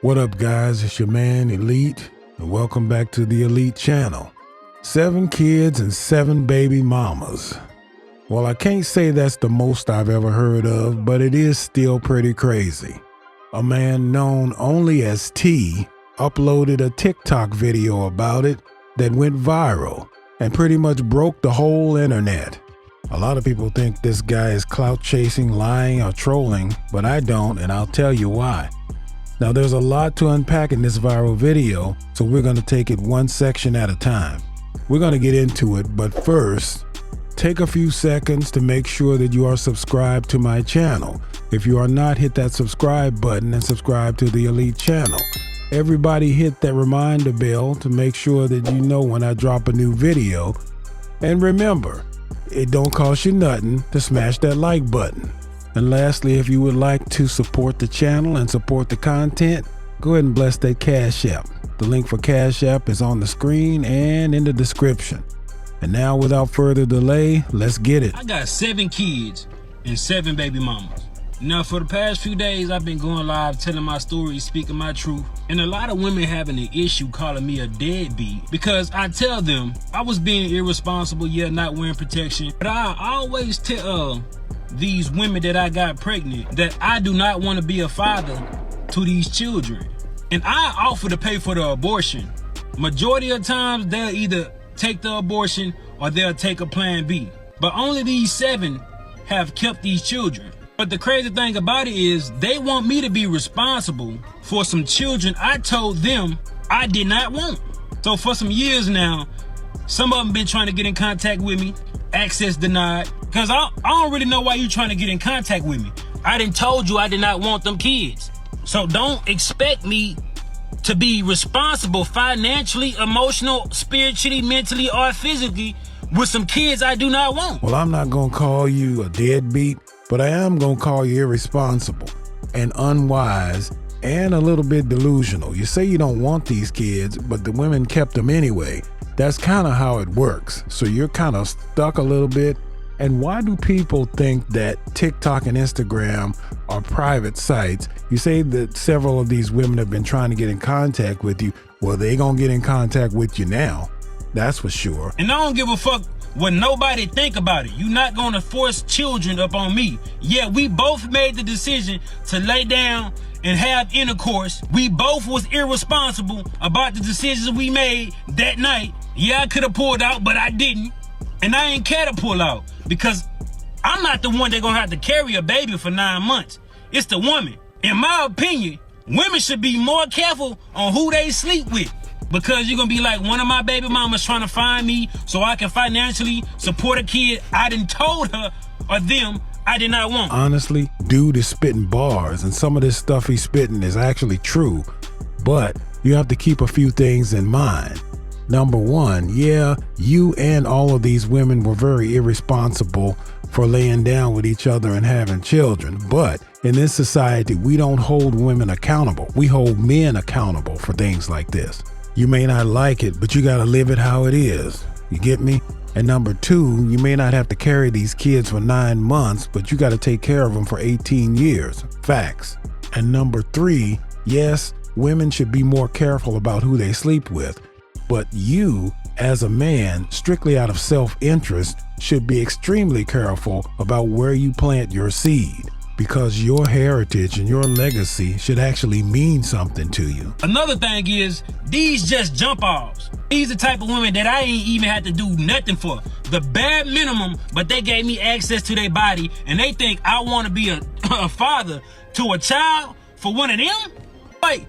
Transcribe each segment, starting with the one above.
What up, guys? It's your man Elite, and welcome back to the Elite channel. 7 kids and 7 baby mamas. Well, I can't say that's the most I've ever heard of, but it is still pretty crazy. A man known only as T uploaded a TikTok video about it that went viral and pretty much broke the whole internet. A lot of people think this guy is clout chasing, lying, or trolling, but I don't, and I'll tell you why. Now, there's a lot to unpack in this viral video, so we're going to take it one section at a time. We're going to get into it, but first, take a few seconds to make sure that you are subscribed to my channel. If you are not, hit that subscribe button and subscribe to the Elite channel. Everybody hit that reminder bell to make sure that you know when I drop a new video. And remember, it don't cost you nothing to smash that like button. And lastly, if you would like to support the channel and support the content, go ahead and bless that CashApp. The link for CashApp is on the screen and in the description. And now, without further delay, let's get it. I got 7 kids and 7 baby mamas. Now, for the past few days, I've been going live, telling my story, speaking my truth. And a lot of women having an issue calling me a deadbeat because I tell them I was being irresponsible, not wearing protection. But I always tell these women that I got pregnant that I do not want to be a father to these children. And I offer to pay for the abortion. Majority of times, they'll either take the abortion or they'll take a plan B. But only these 7 have kept these children. But the crazy thing about it is they want me to be responsible for some children I told them I did not want. So for some years now, some of them been trying to get in contact with me, access denied, because I don't really know why you trying to get in contact with me. I done told you I did not want them kids. So don't expect me to be responsible financially, emotional, spiritually, mentally, or physically with some kids I do not want. Well, I'm not going to call you a deadbeat, but I am going to call you irresponsible and unwise and a little bit delusional. You say you don't want these kids, but the women kept them anyway. That's kind of how it works. So you're kind of stuck a little bit. And why do people think that TikTok and Instagram are private sites? You say that several of these women have been trying to get in contact with you. Well, they gonna get in contact with you now. That's for sure. And I don't give a fuck what nobody think about it. You're not gonna force children up on me. Yeah, we both made the decision to lay down and have intercourse. We both was irresponsible about the decisions we made that night. Yeah, I could have pulled out, but I didn't. And I ain't care to pull out because I'm not the one that gonna have to carry a baby for 9 months. It's the woman. In my opinion, women should be more careful on who they sleep with because you're gonna be like, one of my baby mamas trying to find me so I can financially support a kid I done told her or them I did not want. Honestly, dude is spitting bars, and some of this stuff he's spitting is actually true, but you have to keep a few things in mind. Number one, yeah, you and all of these women were very irresponsible for laying down with each other and having children. But in this society, we don't hold women accountable. We hold men accountable for things like this. You may not like it, but you got to live it how it is. You get me? And number 2, you may not have to carry these kids for 9 months, but you got to take care of them for 18 years. Facts. And number 3, yes, women should be more careful about who they sleep with. But you, as a man, strictly out of self-interest, should be extremely careful about where you plant your seed, because your heritage and your legacy should actually mean something to you. Another thing is, these just jump offs. These the type of women that I ain't even had to do nothing for. The bare minimum, but they gave me access to their body, and they think I want to be a father to a child for one of them? Like,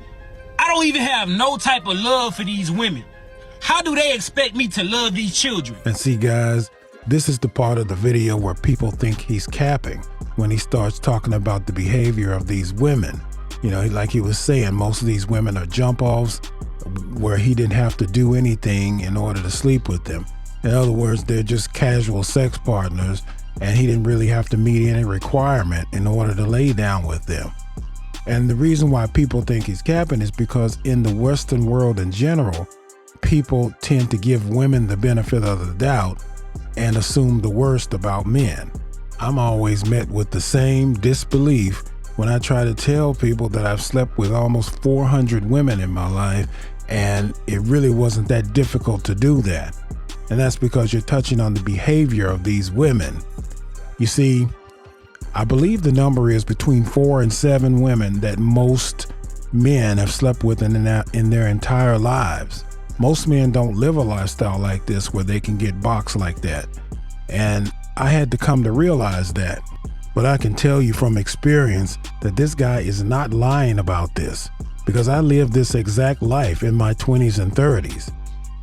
I don't even have no type of love for these women. How do they expect me to love these children? And see, guys, this is the part of the video where people think he's capping when he starts talking about the behavior of these women. You know, like he was saying, most of these women are jump-offs where he didn't have to do anything in order to sleep with them. In other words, they're just casual sex partners, and he didn't really have to meet any requirement in order to lay down with them. And the reason why people think he's capping is because in the Western world in general, people tend to give women the benefit of the doubt and assume the worst about men. I'm always met with the same disbelief when I try to tell people that I've slept with almost 400 women in my life, and it really wasn't that difficult to do that. And that's because you're touching on the behavior of these women. You see, I believe the number is between 4 and 7 women that most men have slept with in their entire lives. Most men don't live a lifestyle like this where they can get boxed like that. And I had to come to realize that. But I can tell you from experience that this guy is not lying about this, because I lived this exact life in my 20s and 30s.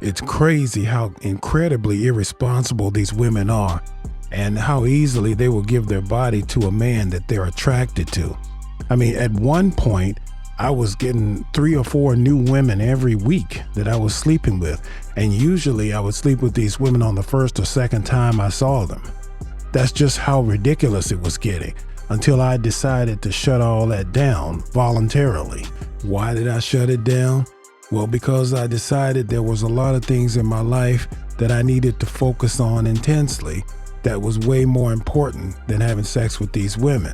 It's crazy how incredibly irresponsible these women are, and how easily they will give their body to a man that they're attracted to. I mean, at one point, I was getting 3 or 4 new women every week that I was sleeping with, and usually I would sleep with these women on the first or second time I saw them. That's just how ridiculous it was getting, until I decided to shut all that down voluntarily. Why did I shut it down? Well, because I decided there was a lot of things in my life that I needed to focus on intensely that was way more important than having sex with these women.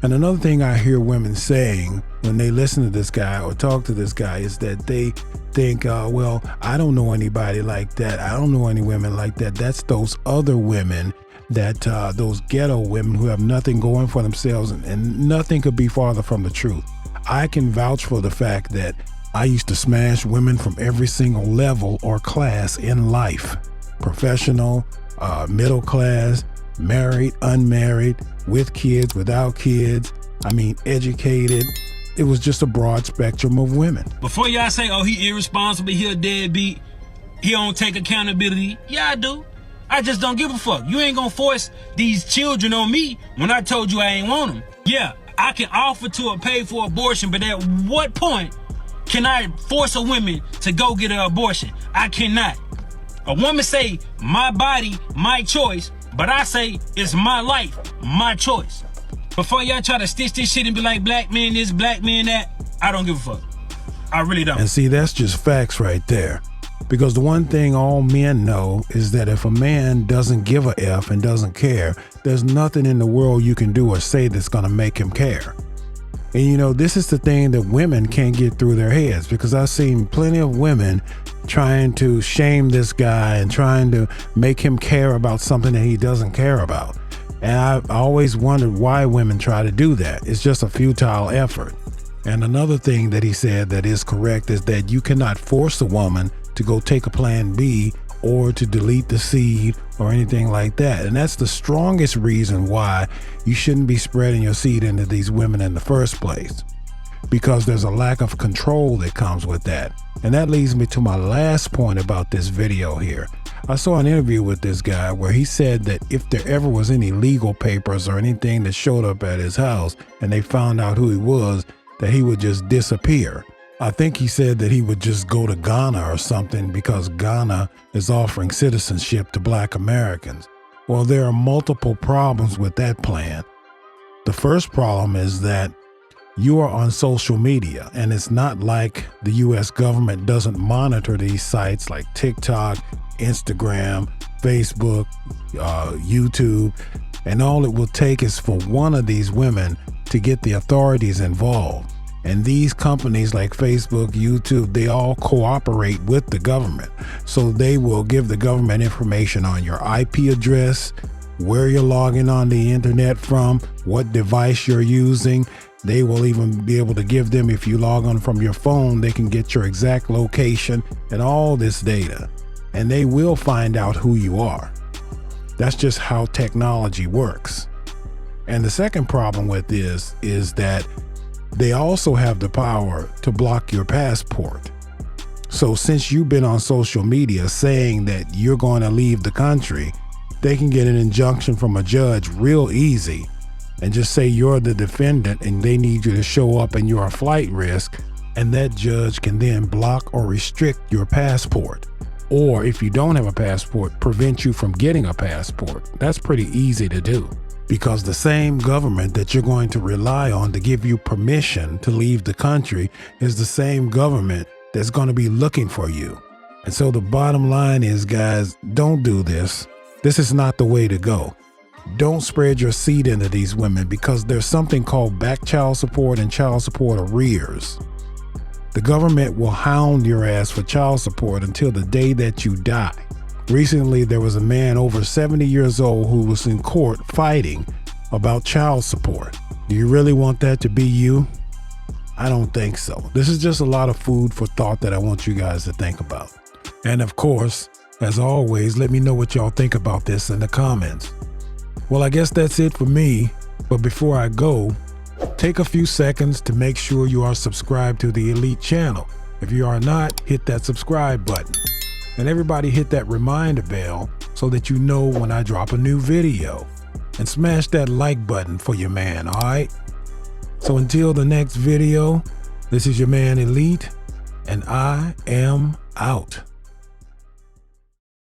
And another thing I hear women saying when they listen to this guy or talk to this guy is that they think, well, I don't know anybody like that. I don't know any women like that. That's those other women, that those ghetto women who have nothing going for themselves, and nothing could be farther from the truth. I can vouch for the fact that I used to smash women from every single level or class in life. Professional, middle class, married, unmarried, with kids, without kids. I mean, educated. It was just a broad spectrum of women. Before y'all say, oh, he irresponsible, he a deadbeat, he don't take accountability. Yeah, I do. I just don't give a fuck. You ain't gonna force these children on me when I told you I ain't want them. Yeah, I can offer to pay for abortion, but at what point can I force a woman to go get an abortion? I cannot. A woman say, my body, my choice, but I say, it's my life, my choice. Before y'all try to stitch this shit and be like, black man this, black man that, I don't give a fuck. I really don't. And see, that's just facts right there. Because the one thing all men know is that if a man doesn't give a F and doesn't care, there's nothing in the world you can do or say that's gonna make him care. And you know, this is the thing that women can't get through their heads, because I've seen plenty of women trying to shame this guy and trying to make him care about something that he doesn't care about. And I've always wondered why women try to do that. It's just a futile effort. And another thing that he said that is correct is that you cannot force a woman to go take a plan B or to delete the seed or anything like that. And that's the strongest reason why you shouldn't be spreading your seed into these women in the first place, because there's a lack of control that comes with that. And that leads me to my last point about this video here. I saw an interview with this guy where he said that if there ever was any legal papers or anything that showed up at his house and they found out who he was, that he would just disappear. I think he said that he would just go to Ghana or something, because Ghana is offering citizenship to Black Americans. Well, there are multiple problems with that plan. The first problem is that you are on social media, and it's not like the US government doesn't monitor these sites like TikTok, Instagram, Facebook, YouTube, and all it will take is for one of these women to get the authorities involved. And these companies like Facebook, YouTube, they all cooperate with the government. So they will give the government information on your IP address, where you're logging on the internet from, what device you're using. They will even be able to give them, if you log on from your phone, they can get your exact location and all this data. And they will find out who you are. That's just how technology works. And the second problem with this is that they also have the power to block your passport. So since you've been on social media saying that you're going to leave the country, they can get an injunction from a judge real easy and just say you're the defendant and they need you to show up and you're a flight risk, and that judge can then block or restrict your passport. Or if you don't have a passport, prevent you from getting a passport. That's pretty easy to do, because the same government that you're going to rely on to give you permission to leave the country is the same government that's going to be looking for you. And so the bottom line is, guys, don't do this. This is not the way to go. Don't spread your seed into these women because there's something called back child support and child support arrears. The government will hound your ass for child support until the day that you die. Recently, there was a man over 70 years old who was in court fighting about child support. Do you really want that to be you? I don't think so. This is just a lot of food for thought that I want you guys to think about. And of course, as always, let me know what y'all think about this in the comments. Well, I guess that's it for me. But before I go, take a few seconds to make sure you are subscribed to the Elite channel. If you are not, hit that subscribe button. And everybody hit that reminder bell so that you know when I drop a new video. And smash that like button for your man, alright? So until the next video, this is your man Elite, and I am out.